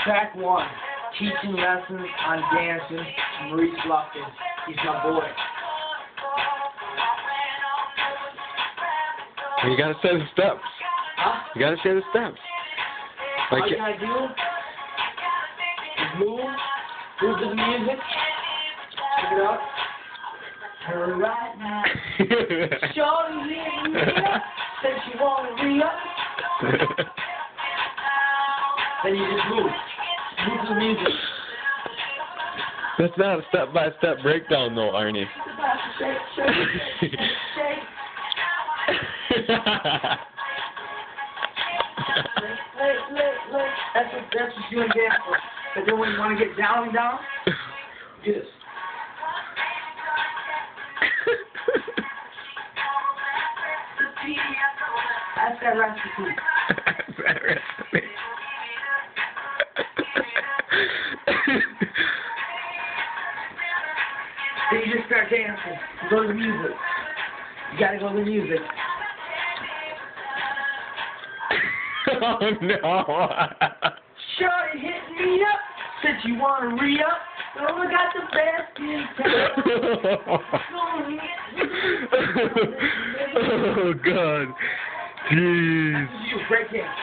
Track 1, teaching lessons on dancing, Maurice Lufkin. He's my boy. You gotta say the steps. Huh? You gotta say the steps. All Like you gotta do is move to the music, pick it up, turn right now. Shorty hitting me up, said she wanna re-up. Then you just move to the music. That's not a step-by-step breakdown, though, Arnie. Shake, shake, shake. Look. That's what you and dance for. But then when you want to get down, do this. That's that recipe. That's that recipe. Then you just start dancing. You go to the music. You gotta go to the music. Oh no! Shorty hit me up, said you wanna re-up. Oh, I got the best in town. Oh God! Jeez. You break dance.